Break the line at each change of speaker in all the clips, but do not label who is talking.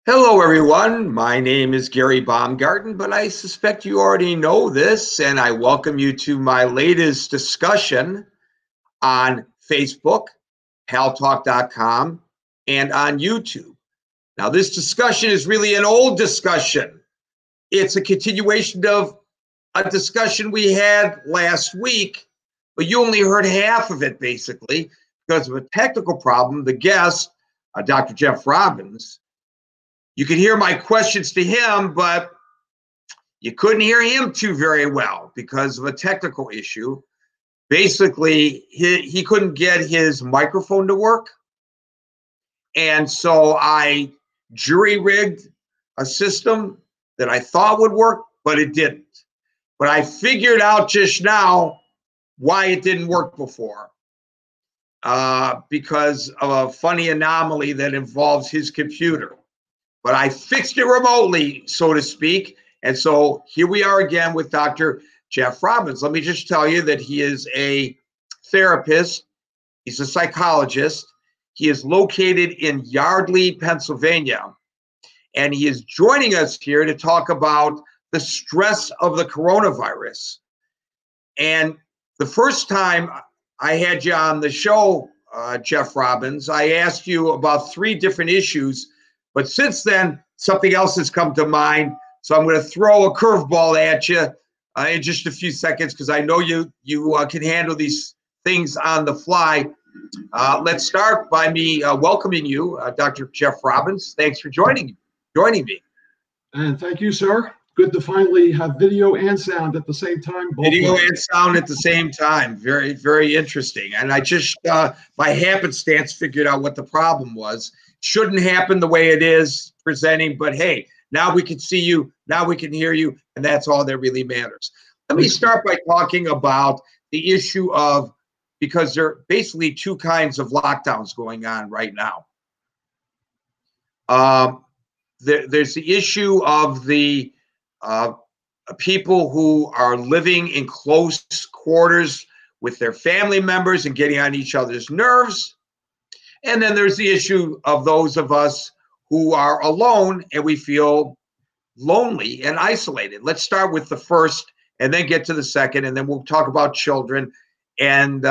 Hello, everyone. My name is Gary Baumgarten, but I suspect you already know this, and I welcome you to my latest discussion on Facebook, paltalk.com, and on YouTube. Now, this discussion is really an old discussion. It's a continuation of a discussion we had last week, but you only heard half of it, basically, because of a technical problem. The guest, Dr. Jeff Robbins, you could hear my questions to him, but you couldn't hear him too very well because of a technical issue. Basically, he couldn't get his microphone to work. And so I jury-rigged a system that I thought would work, but it didn't. But I figured out just now why it didn't work before. Because of a funny anomaly that involves his computer. But I fixed it remotely, so to speak. And so here we are again with Dr. Jeff Robbins. Let me just tell you that he is a therapist. He's a psychologist. He is located in Yardley, Pennsylvania. And he is joining us here to talk about the stress of the coronavirus. And the first time I had you on the show, Jeff Robbins, I asked you about 3 different issues. But since then, something else has come to mind. So I'm going to throw a curveball at you in just a few seconds because I know you can handle these things on the fly. Let's start by me welcoming you, Dr. Jeff Robbins. Thanks for joining me.
And thank you, sir. Good to finally have video and sound at the same time.
Video and sound at the same time. Very, very interesting. And I just, by happenstance, figured out what the problem was. Shouldn't happen the way it is presenting, but hey, now we can see you, now we can hear you, and that's all that really matters. Let me start by talking about the issue of, because there are basically 2 kinds of lockdowns going on right now. There's the issue of the people who are living in close quarters with their family members and getting on each other's nerves. And then there's the issue of those of us who are alone and we feel lonely and isolated. Let's start with the first and then get to the second, and then we'll talk about children and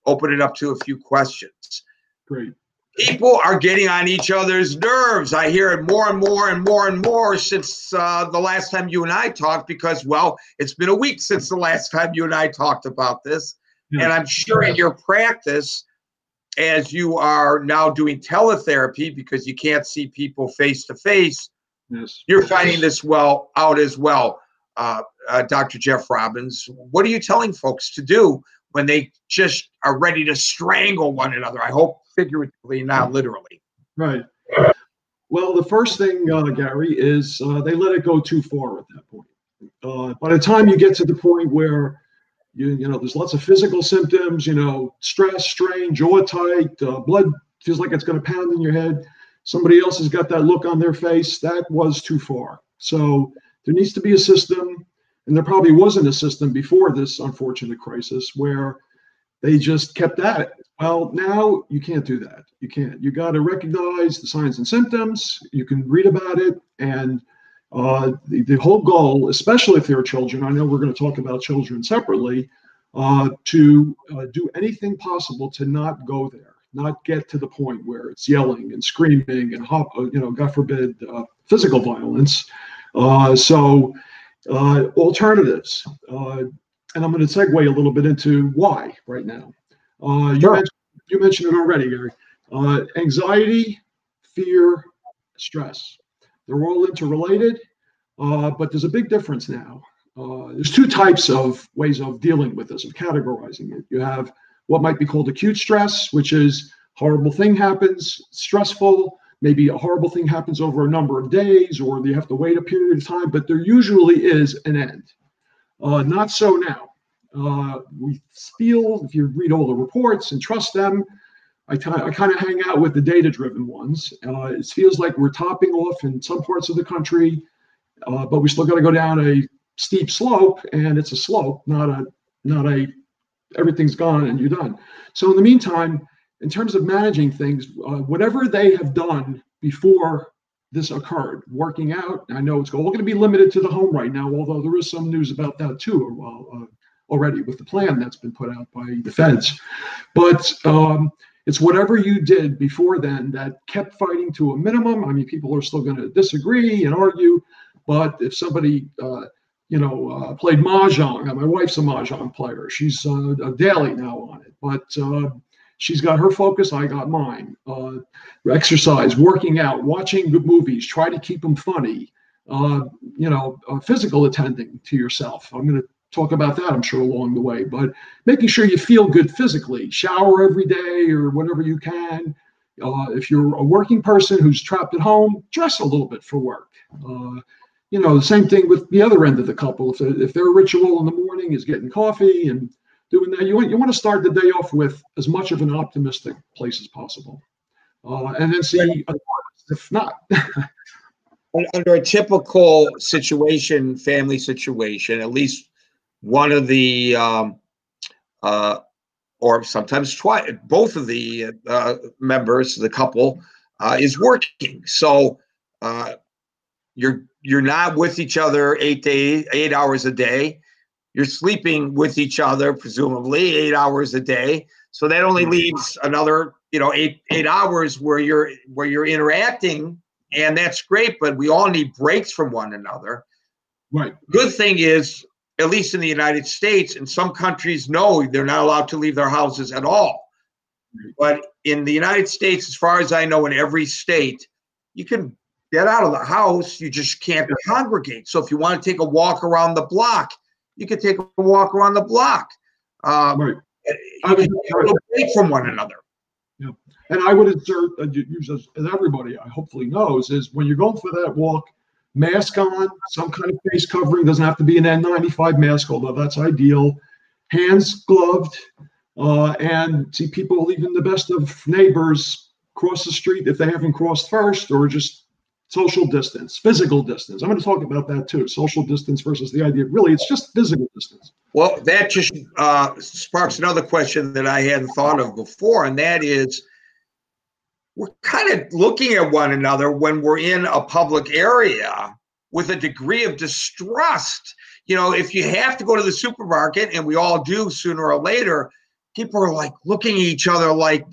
open it up to a few questions.
Great.
People are getting on each other's nerves. I hear it more and more and more and more since the last time you and I talked because, well, it's been a week since the last time you and I talked about this. Yeah. And I'm sure in your practice, as you are now doing teletherapy because you can't see people face to face,
yes,
you're finding this out as well. Dr. Jeff Robbins, what are you telling folks to do when they just are ready to strangle one another? I hope figuratively, not literally.
Right. Well, the first thing, Gary, is they let it go too far at that point. By the time you get to the point where you know, there's lots of physical symptoms, stress, strain, jaw tight, blood feels like it's going to pound in your head. Somebody else has got that look on their face. That was too far. So there needs to be a system, and there probably wasn't a system before this unfortunate crisis where they just kept at it. Well, now you can't do that. You can't. You got to recognize the signs and symptoms. You can read about it, and the whole goal, especially if there are children, I know we're going to talk about children separately, to do anything possible to not go there, not get to the point where it's yelling and screaming and, God forbid, physical violence. So alternatives. And I'm going to segue a little bit into why right now.
Sure.
You mentioned it already, Gary. Anxiety, fear, stress. They're all interrelated, but there's a big difference now. There's 2 types of ways of dealing with this, of categorizing it. You have what might be called acute stress, which is horrible thing happens, stressful, maybe a horrible thing happens over a number of days, or you have to wait a period of time, but there usually is an end. Not so now. We feel, if you read all the reports and trust them, I kind of hang out with the data-driven ones. It feels like we're topping off in some parts of the country, but we still got to go down a steep slope, and it's a slope, not a everything's gone and you're done. So in the meantime, in terms of managing things, whatever they have done before this occurred. Working out, I know it's all going to be limited to the home right now, although there is some news about that too already with the plan that's been put out by the feds. But it's whatever you did before then that kept fighting to a minimum. I mean, people are still going to disagree and argue, but if somebody played mahjong. My wife's a mahjong player. She's a daily now on it, but she's got her focus. I got mine. Exercise, working out, watching good movies. Try to keep them funny. Physical attending to yourself. I'm going to talk about that, I'm sure, along the way. But making sure you feel good physically. Shower every day or whatever you can. If you're a working person who's trapped at home, dress a little bit for work. The same thing with the other end of the couple. If their ritual in the morning is getting coffee and doing that, you want to start the day off with as much of an optimistic place as possible, and then see if not.
Under a typical situation, family situation, at least one of the, or sometimes both of the members of the couple is working. So you're not with each other 8 hours a day. You're sleeping with each other, presumably 8 hours a day. So that only leaves another, 8 hours where you're interacting, and that's great. But we all need breaks from one another.
Right.
Good thing is, at least in the United States, in some countries, no, they're not allowed to leave their houses at all. But in the United States, as far as I know, in every state, you can get out of the house, you just can't congregate. So if you want to take a walk around the block, you can take a walk around the block.
Right.
You can take from one another.
Yeah. And I would insert, as everybody hopefully knows, is when you're going for that walk, mask on, some kind of face covering. Doesn't have to be an N95 mask, although that's ideal. Hands gloved, and see people, even the best of neighbors, cross the street if they haven't crossed first, or just social distance, physical distance. I'm going to talk about that too. Social distance versus the idea, really, it's just physical distance.
Well, that just sparks another question that I hadn't thought of before, and that is, we're kind of looking at one another when we're in a public area with a degree of distrust. If you have to go to the supermarket, and we all do sooner or later, people are like looking at each other like,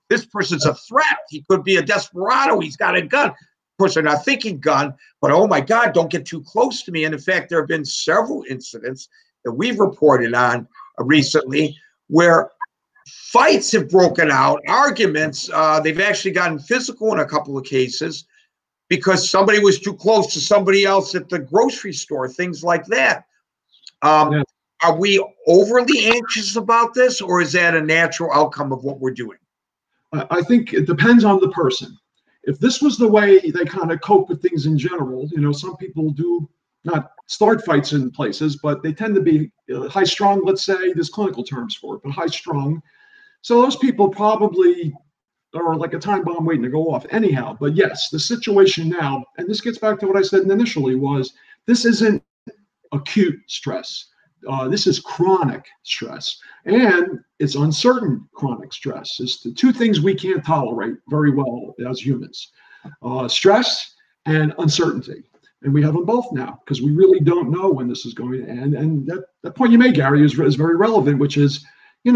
this person's a threat. He could be a desperado. He's got a gun. Of course, they're not thinking gun, but oh my God, don't get too close to me. And in fact, there have been several incidents that we've reported on recently where fights have broken out, arguments. They've actually gotten physical in a couple of cases because somebody was too close to somebody else at the grocery store, things like that.
Yeah.
Are we overly anxious about this, or is that a natural outcome of what we're doing?
I think it depends on the person. If this was the way they kind of cope with things in general, some people do not start fights in places, but they tend to be high strung, let's say. There's clinical terms for it, but high strung. So those people probably are like a time bomb waiting to go off anyhow. But yes, the situation now, and this gets back to what I said initially, was this isn't acute stress. This is chronic stress, and it's uncertain chronic stress. It's the two things we can't tolerate very well as humans, stress and uncertainty. And we have them both now because we really don't know when this is going to end. And that point you made, Gary, is very relevant, which is, you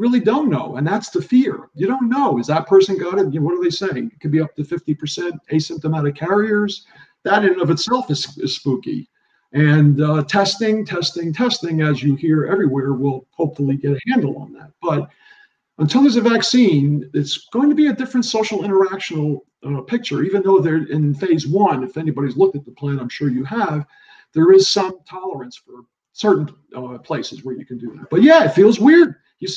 really don't know. And that's the fear. You don't know. Is that person got it? What are they saying? It could be up to 50% asymptomatic carriers. That in and of itself is spooky. And testing, as you hear everywhere, will hopefully get a handle on that. But until there's a vaccine, it's going to be a different social interactional picture, even though they're in phase 1. If anybody's looked at the plan, I'm sure you have, there is some tolerance for certain places where you can do that. But yeah, it feels weird. You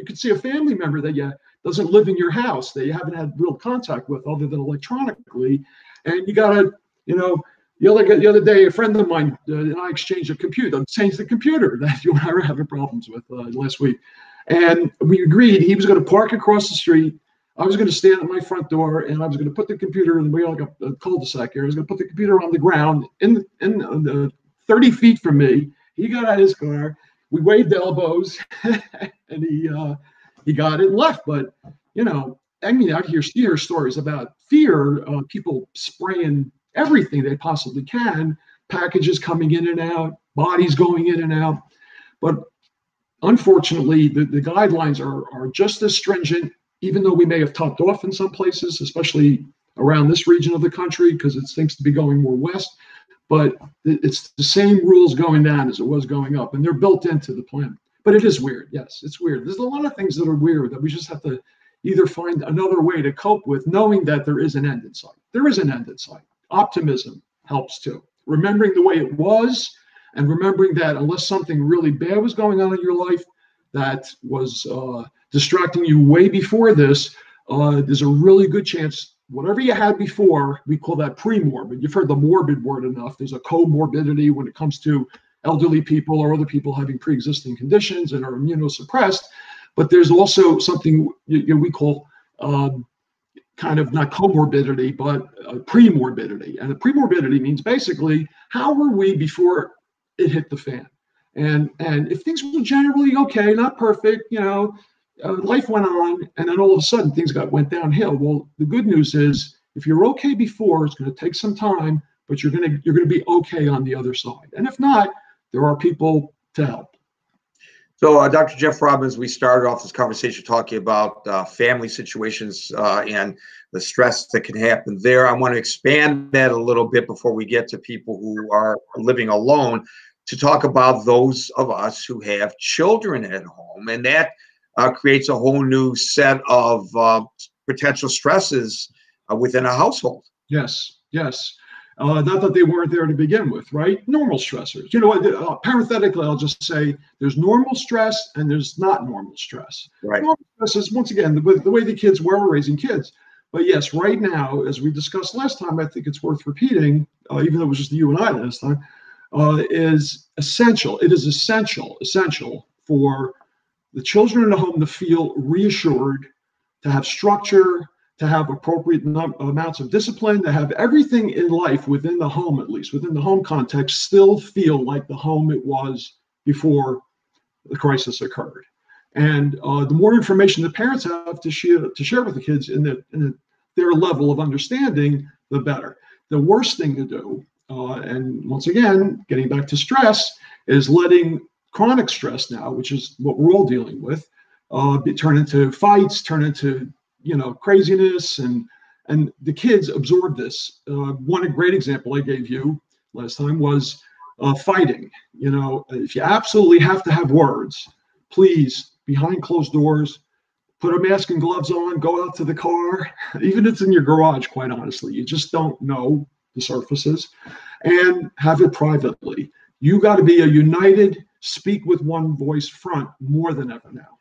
can see a family member that doesn't live in your house, that you haven't had real contact with other than electronically, and you gotta, the other day, a friend of mine and I exchanged a computer, changed the computer that you and I were having problems with last week. And we agreed he was going to park across the street. I was going to stand at my front door, and I was going to put the computer in a cul-de-sac here. I was going to put the computer on the ground in 30 feet from me. He got out of his car. We waved elbows, and he got it and left. But, I mean, you hear stories about fear, people spraying everything they possibly can, packages coming in and out, bodies going in and out. But unfortunately, the guidelines are just as stringent, even though we may have topped off in some places, especially around this region of the country, because it seems to be going more west. But it's the same rules going down as it was going up, and they're built into the plan. But it is weird. Yes, it's weird. There's a lot of things that are weird that we just have to either find another way to cope with, knowing that there is an end in sight. There is an end in sight. Optimism helps too. Remembering the way it was, and remembering that unless something really bad was going on in your life that was distracting you way before this, there's a really good chance whatever you had before, we call that pre-morbid. You've heard the morbid word enough. There's a comorbidity when it comes to elderly people or other people having pre-existing conditions and are immunosuppressed. But there's also something we call kind of not comorbidity, but pre-morbidity. And the pre-morbidity means basically, how were we before it hit the fan? And if things were generally okay, not perfect, life went on, and then all of a sudden things went downhill. Well, the good news is, if you're okay before, it's going to take some time, but you're going to be okay on the other side. And if not, there are people to help.
So, Dr. Jeff Robbins, we started off this conversation talking about family situations and the stress that can happen there. I want to expand that a little bit before we get to people who are living alone, to talk about those of us who have children at home, and that creates a whole new set of potential stresses within a household.
Yes, yes. Not that they weren't there to begin with, right? Normal stressors. You know what? Parenthetically, I'll just say there's normal stress and there's not normal stress.
Right.
Normal stress is, once again, the way the kids were raising kids. But yes, right now, as we discussed last time, I think it's worth repeating, even though it was just you and I last time, is essential. It is essential for the children in the home to feel reassured, to have structure, to have appropriate amounts of discipline, to have everything in life within the home, at least within the home context, still feel like the home it was before the crisis occurred. And the more information the parents have to share with the kids in their level of understanding, the better. The worst thing to do, and once again, getting back to stress, is letting chronic stress now, which is what we're all dealing with, turn into fights, turn into craziness, and the kids absorb this. One great example I gave you last time was fighting. If you absolutely have to have words, please, behind closed doors, put a mask and gloves on, go out to the car, even if it's in your garage, quite honestly. You just don't know the surfaces, and have it privately. You got to be a united, speak with one voice front more than ever now.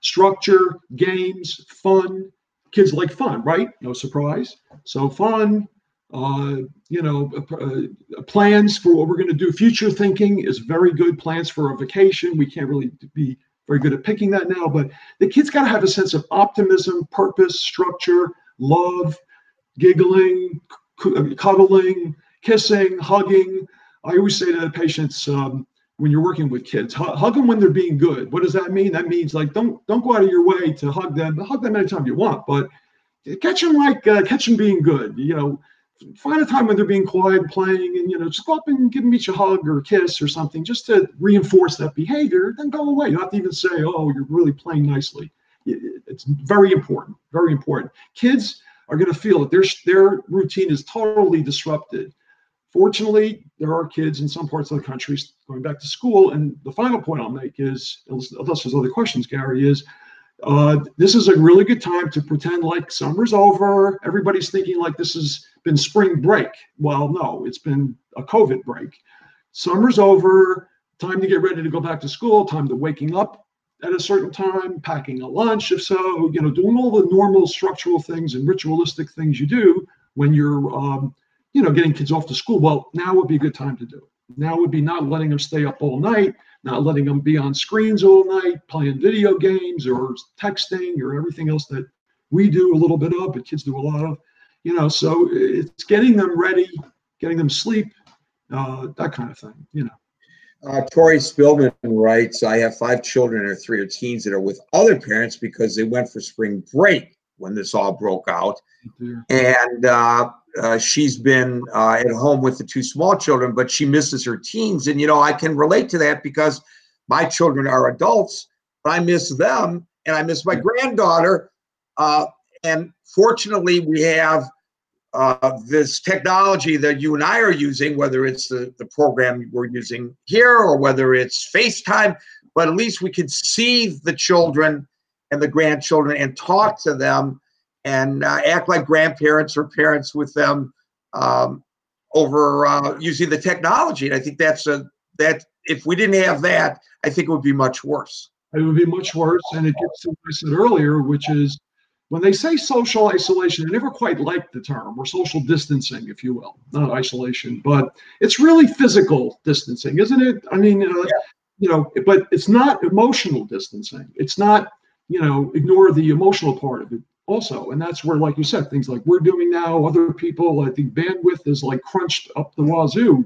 Structure, games, fun. Kids like fun, right? No surprise. So fun, plans for what we're going to do. Future thinking is very good. Plans for a vacation. We can't really be very good at picking that now, but the kids got to have a sense of optimism, purpose, structure, love, giggling, cuddling, kissing, hugging. I always say to the patients, when you're working with kids, hug them when they're being good. What does that mean? That means, like, don't go out of your way to hug them. Hug them anytime you want, but catch them being good. Find a time when they're being quiet and playing, and just go up and give them each a hug or a kiss or something, just to reinforce that behavior. Then go away. You don't have to even say, "Oh, you're really playing nicely." It's very important. Very important. Kids are going to feel that their routine is totally disrupted. Fortunately, there are kids in some parts of the country going back to school. And the final point I'll make is, unless there's other questions, Gary, is this is a really good time to pretend like summer's over. Everybody's thinking like this has been spring break. Well, no, it's been a COVID break. Summer's over, time to get ready to go back to school, time to waking up at a certain time, packing a lunch, if so, doing all the normal structural things and ritualistic things you do when you're getting kids off to school. Well, now would be a good time to do it. Now would be not letting them stay up all night, not letting them be on screens all night, playing video games or texting or everything else that we do a little bit of, but kids do a lot of, so it's getting them ready, getting them sleep, that kind of thing,
Tori Spillman writes, I have 5 children, or 3 are teens, that are with other parents because they went for spring break. when this all broke out.
Dear.
And she's been at home with the two small children, but she misses her teens. And, I can relate to that because my children are adults, but I miss them and I miss my granddaughter. And fortunately, we have this technology that you and I are using, whether it's the program we're using here or whether it's FaceTime, but at least we can see the children and the grandchildren and talk to them and act like grandparents or parents with them over using the technology. And I think that if we didn't have that, I think it would be much worse.
It would be much worse. And it gets to what I said earlier, which is when they say social isolation, I never quite liked the term, or social distancing, if you will, not isolation, but it's really physical distancing, isn't it? I mean, but it's not emotional distancing. It's not, ignore the emotional part of it also. And that's where, like you said, things like we're doing now, other people, I think bandwidth is like crunched up the wazoo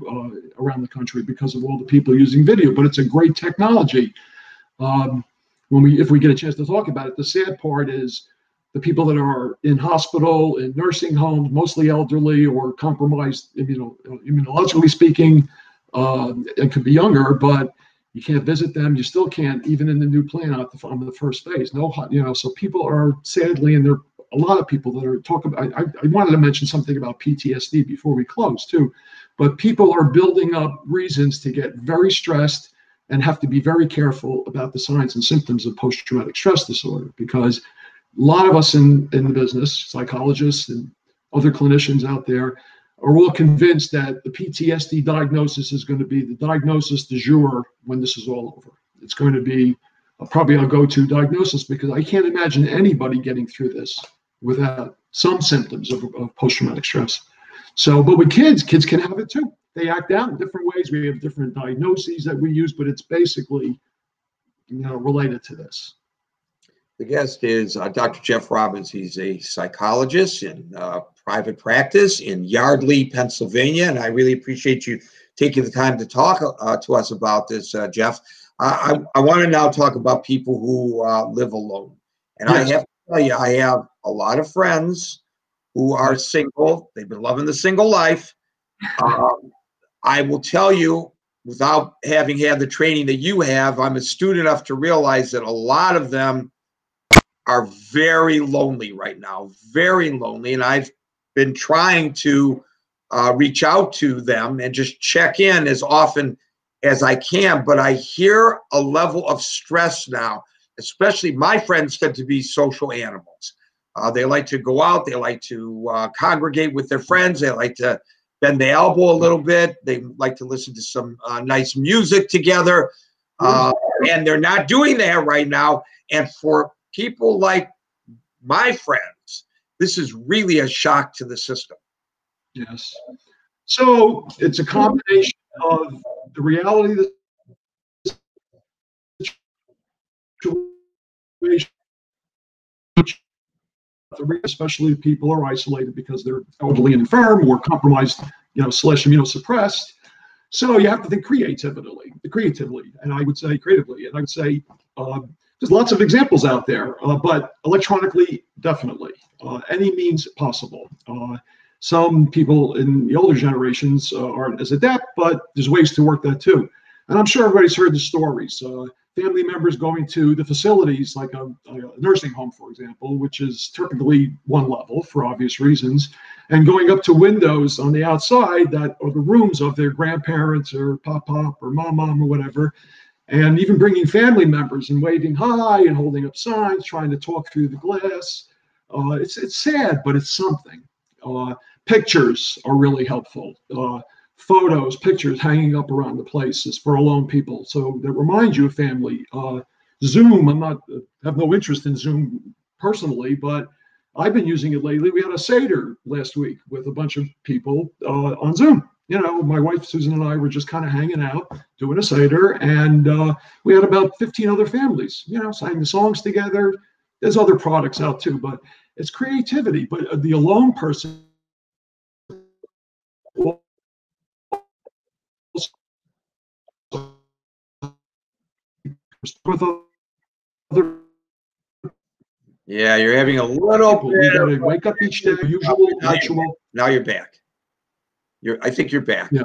around the country because of all the people using video, but it's a great technology. If we get a chance to talk about it, the sad part is the people that are in hospital, in nursing homes, mostly elderly or compromised, immunologically speaking, and could be younger, but you can't visit them. You still can't, even in the new plan on the first phase. So people are sadly, and there are a lot of people that are talking about. I wanted to mention something about PTSD before we close too, but people are building up reasons to get very stressed and have to be very careful about the signs and symptoms of post-traumatic stress disorder, because a lot of us in the business, psychologists and other clinicians out there, are all convinced that the PTSD diagnosis is going to be the diagnosis du jour when this is all over. It's going to be probably our go-to diagnosis, because I can't imagine anybody getting through this without some symptoms of post-traumatic stress. So, but with kids can have it too. They act out in different ways. We have different diagnoses that we use, but it's basically, related to this.
The guest is Dr. Jeff Robbins. He's a psychologist in private practice in Yardley, Pennsylvania, and I really appreciate you taking the time to talk to us about this, Jeff. I want to now talk about people who live alone. And yes. I have to tell you, I have a lot of friends who are single. They've been loving the single life. I will tell you, without having had the training that you have, I'm astute enough to realize that a lot of them are very lonely right now, very lonely. And I've been trying to reach out to them and just check in as often as I can. But I hear a level of stress now, especially my friends tend to be social animals. They like to go out. They like to congregate with their friends. They like to bend the elbow a little bit. They like to listen to some nice music together. And they're not doing that right now. And for people like my friends, this is really a shock to the system.
Yes. So it's a combination of the reality of the situation, especially if people are isolated because they're elderly and infirm or compromised, / immunosuppressed. So you have to think creatively, and I would say creatively, and I would say there's lots of examples out there, but electronically, definitely, any means possible. Some people in the older generations aren't as adept, but there's ways to work that too. And I'm sure everybody's heard the stories. Family members going to the facilities, like a nursing home, for example, which is typically one level for obvious reasons, and going up to windows on the outside that are the rooms of their grandparents or pop or mom or whatever, and even bringing family members and waving hi and holding up signs, trying to talk through the glass. It's sad, but it's something. Pictures are really helpful. Photos, pictures hanging up around the places for alone people, so that remind you of family. Zoom, have no interest in Zoom personally, but I've been using it lately. We had a Seder last week with a bunch of people on Zoom. My wife Susan and I were just kind of hanging out, doing a Seder, and we had about 15 other families, sang the songs together. There's other products out too, but it's creativity. But the alone person, with other
Yeah, you're having a little
We
bit
got
of
to wake up each day, usual ritual.
now you're back. I think you're back.
Yeah.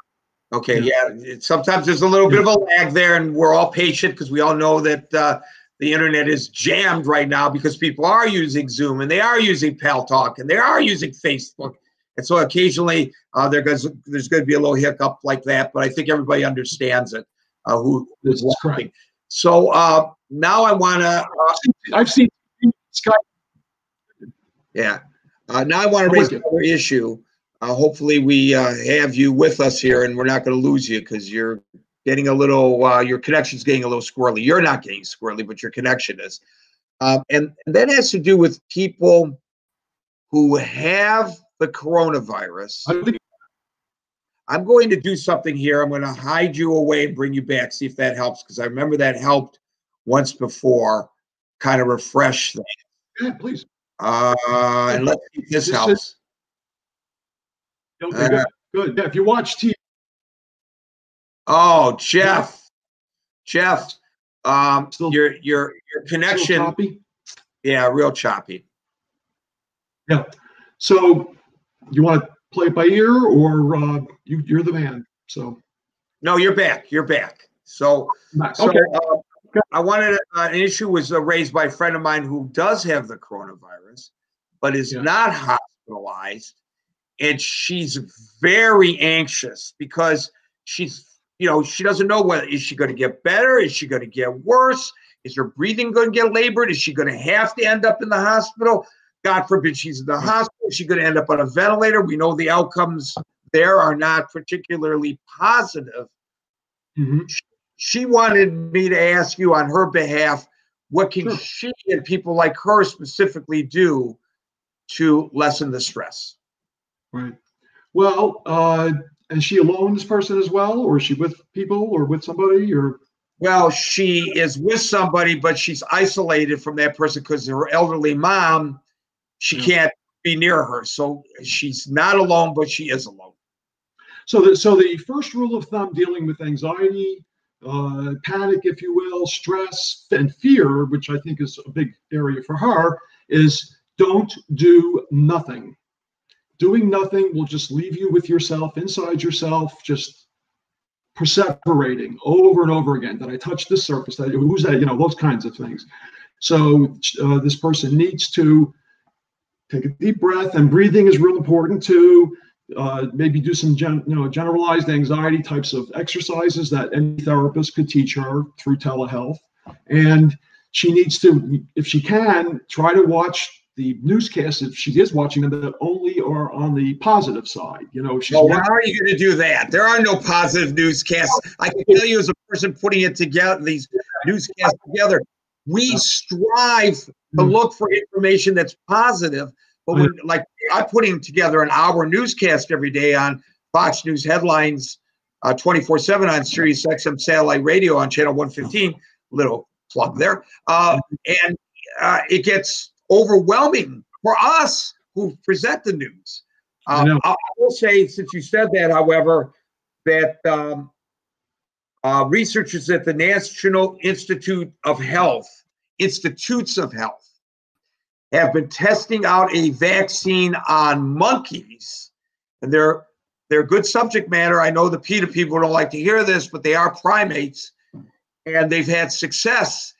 Okay. Yeah. Sometimes there's a little bit of a lag there, and we're all patient because we all know that the internet is jammed right now because people are using Zoom and they are using Pal Talk and they are using Facebook. And so occasionally there's going to be a little hiccup like that, but I think everybody understands it.
This is correct.
So now I want to.
I've seen Skype.
Yeah. Now I want to raise another issue. Hopefully we have you with us here, and we're not going to lose you because you're getting a little. Your connection's getting a little squirrely. You're not getting squirrely, but your connection is. And that has to do with people who have the coronavirus. I'm going to do something here. I'm going to hide you away and bring you back. See if that helps, because I remember that helped once before. Kind of refresh things.
Yeah, please.
And let's see if this helps.
Okay, good. Yeah, if you watch TV.
Oh, Jeff, your connection.
Choppy?
Yeah, real choppy.
Yeah. So you want to play it by ear, or you're the man? So.
No, you're back. You're back. So
okay.
I wanted an issue was raised by a friend of mine who does have the coronavirus, but is not hospitalized, and she's very anxious because she doesn't know whether is she going to get better, is she going to get worse, is her breathing going to get labored, is she going to have to end up in the hospital? God forbid she's in the hospital, is she going to end up on a ventilator? We know the outcomes there are not particularly positive.
Mm-hmm.
She wanted me to ask you on her behalf, what can she and people like her specifically do to lessen the stress?
Right. Well, is she alone, this person, as well, or is she with people or with somebody, or?
Well, she is with somebody, but she's isolated from that person because her elderly mom, she can't be near her. So she's not alone, but she is alone.
So the first rule of thumb dealing with anxiety, panic, if you will, stress, and fear, which I think is a big area for her, is don't do nothing. Doing nothing will just leave you with yourself, inside yourself, just perseverating over and over again. Did I touch the surface? Who's that? Those kinds of things. So this person needs to take a deep breath, and breathing is real important too. Maybe do some generalized anxiety types of exercises that any therapist could teach her through telehealth. And she needs to, if she can, try to watch the newscasts, if she is watching them, that only are on the positive side.
How are you going to do that? There are no positive newscasts. I can tell you, as a person putting it together, these newscasts together, we strive to look for information that's positive. But I'm putting together an hour newscast every day on Fox News headlines, 24/7 on Sirius XM satellite radio on channel 115. Little plug there, and it gets overwhelming for us who present the news. I will say, since you said that, however, that researchers at the National Institutes of Health have been testing out a vaccine on monkeys, and they're good subject matter. I know the PETA people don't like to hear this, but they are primates, and they've had success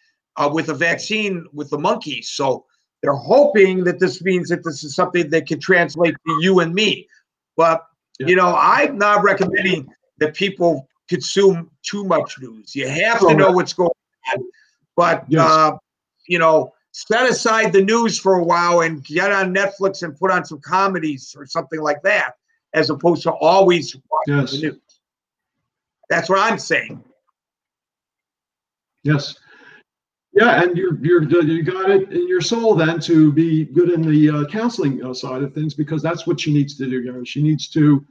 with a vaccine with the monkeys. So they're hoping that this means that this is something that can translate to you and me. But I'm not recommending that people consume too much news. You have to know what's going on, but set aside the news for a while and get on Netflix and put on some comedies or something like that, as opposed to always watching the news. That's what I'm saying.
Yes. Yeah, and you got it in your soul then to be good in the counseling side of things, because that's what she needs to do. She needs to,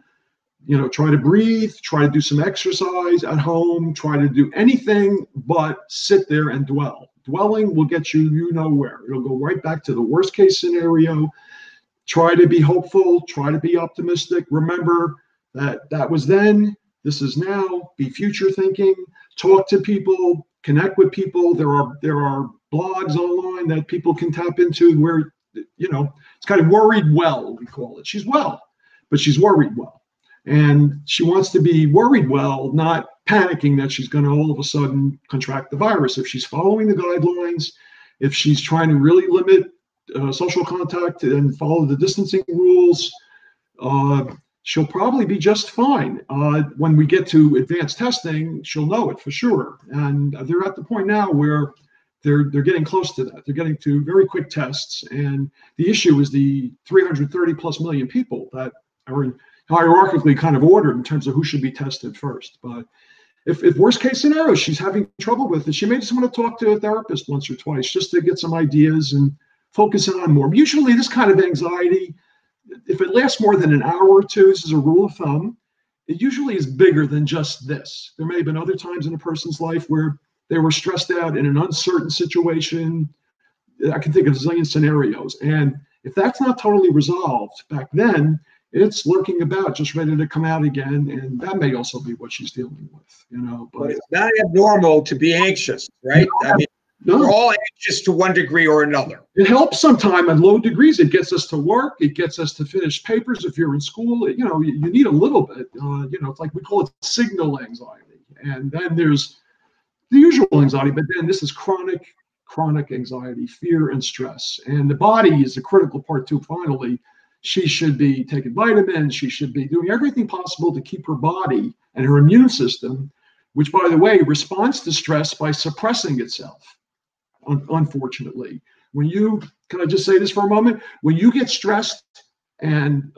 try to breathe, try to do some exercise at home, try to do anything but sit there and dwell. Dwelling will get you where. It'll go right back to the worst case scenario. Try to be hopeful, try to be optimistic. Remember that was then, this is now. Be future thinking, talk to people, connect with people. There are blogs online that people can tap into where, it's kind of worried well, we call it. She's well, but she's worried well. And she wants to be worried well, not panicking that she's going to all of a sudden contract the virus. If she's following the guidelines, if she's trying to really limit social contact and follow the distancing rules, she'll probably be just fine. When we get to advanced testing, she'll know it for sure. And they're at the point now where they're getting close to that. They're getting to very quick tests. And the issue is the 330 plus million people that are hierarchically kind of ordered in terms of who should be tested first. But if worst case scenario, she's having trouble with it, she may just want to talk to a therapist once or twice just to get some ideas and focus in on more. Usually this kind of anxiety, if it lasts more than an hour or two, this is a rule of thumb, it usually is bigger than just this. There may have been other times in a person's life where they were stressed out in an uncertain situation. I can think of a zillion scenarios. And if that's not totally resolved back then, it's lurking about, just ready to come out again. And that may also be what she's dealing with,
But it's not abnormal to be anxious, right? I mean, we're all anxious to one degree or another.
It helps sometimes at low degrees. It gets us to work. It gets us to finish papers. If you're in school, you need a little bit. It's like we call it signal anxiety. And then there's the usual anxiety, but then this is chronic anxiety, fear, and stress. And the body is a critical part too. Finally, she should be taking vitamins. She should be doing everything possible to keep her body and her immune system, which, by the way, responds to stress by suppressing itself. Unfortunately, can I just say this for a moment? When you get stressed and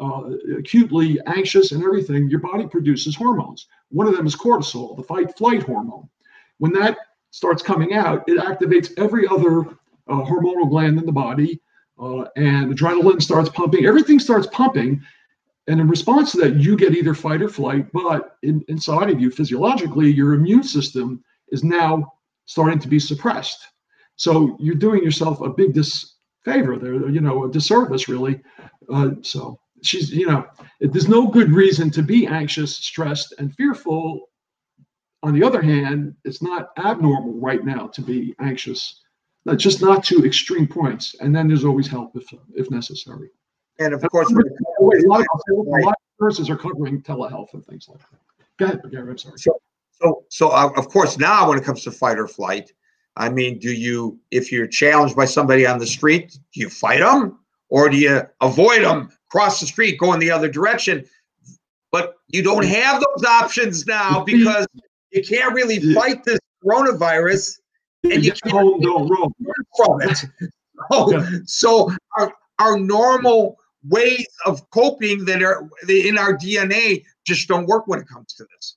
acutely anxious and everything, your body produces hormones. One of them is cortisol, the fight-flight hormone. When that starts coming out, it activates every other hormonal gland in the body, and adrenaline starts pumping. Everything starts pumping, and in response to that, you get either fight or flight. But inside of you, physiologically, your immune system is now starting to be suppressed. So you're doing yourself a big disfavor there, a disservice, really. So she's, there's no good reason to be anxious, stressed, and fearful. On the other hand, it's not abnormal right now to be anxious, just not to extreme points. And then there's always help if necessary.
And of course,
a lot of nurses are covering telehealth and things like that. Go ahead, Gary, I'm sorry.
So of course, now when it comes to fight or flight, I mean, if you're challenged by somebody on the street, do you fight them or do you avoid them, cross the street, go in the other direction? But you don't have those options now because you can't really fight this coronavirus, and you can't run from it. So our normal ways of coping that are in our DNA just don't work when it comes to this.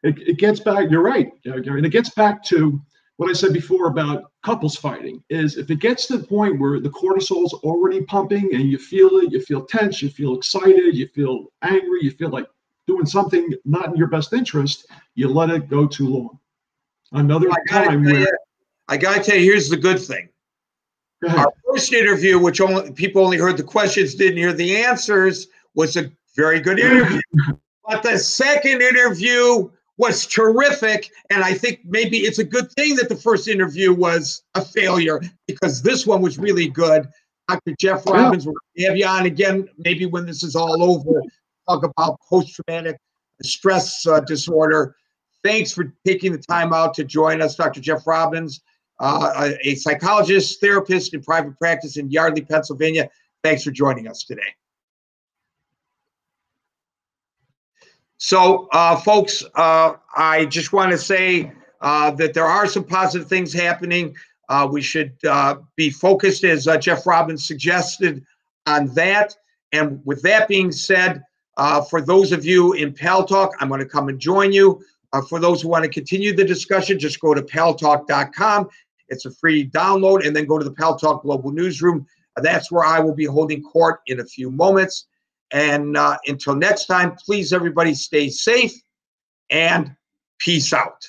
It gets back, you're right, Gary, and it gets back to what I said before about couples fighting, is if it gets to the point where the cortisol's already pumping and you feel it, you feel tense, you feel excited, you feel angry, you feel like doing something not in your best interest, you let it go too long. Another time where
I gotta tell you, here's the good thing. Our first interview, which people only heard the questions, didn't hear the answers, was a very good interview. But the second interview was terrific, and I think maybe it's a good thing that the first interview was a failure, because this one was really good. Dr. Jeff Robbins, we'll have you on again, maybe when this is all over, talk about post-traumatic stress disorder. Thanks for taking the time out to join us, Dr. Jeff Robbins, a psychologist, therapist in private practice in Yardley, Pennsylvania. Thanks for joining us today. So, folks, I just want to say that there are some positive things happening. We should be focused, as Jeff Robbins suggested, on that. And with that being said, for those of you in Pal Talk, I'm going to come and join you. For those who want to continue the discussion, just go to paltalk.com. It's a free download, and then go to the Pal Talk Global Newsroom. That's where I will be holding court in a few moments. And until next time, please, everybody, stay safe and peace out.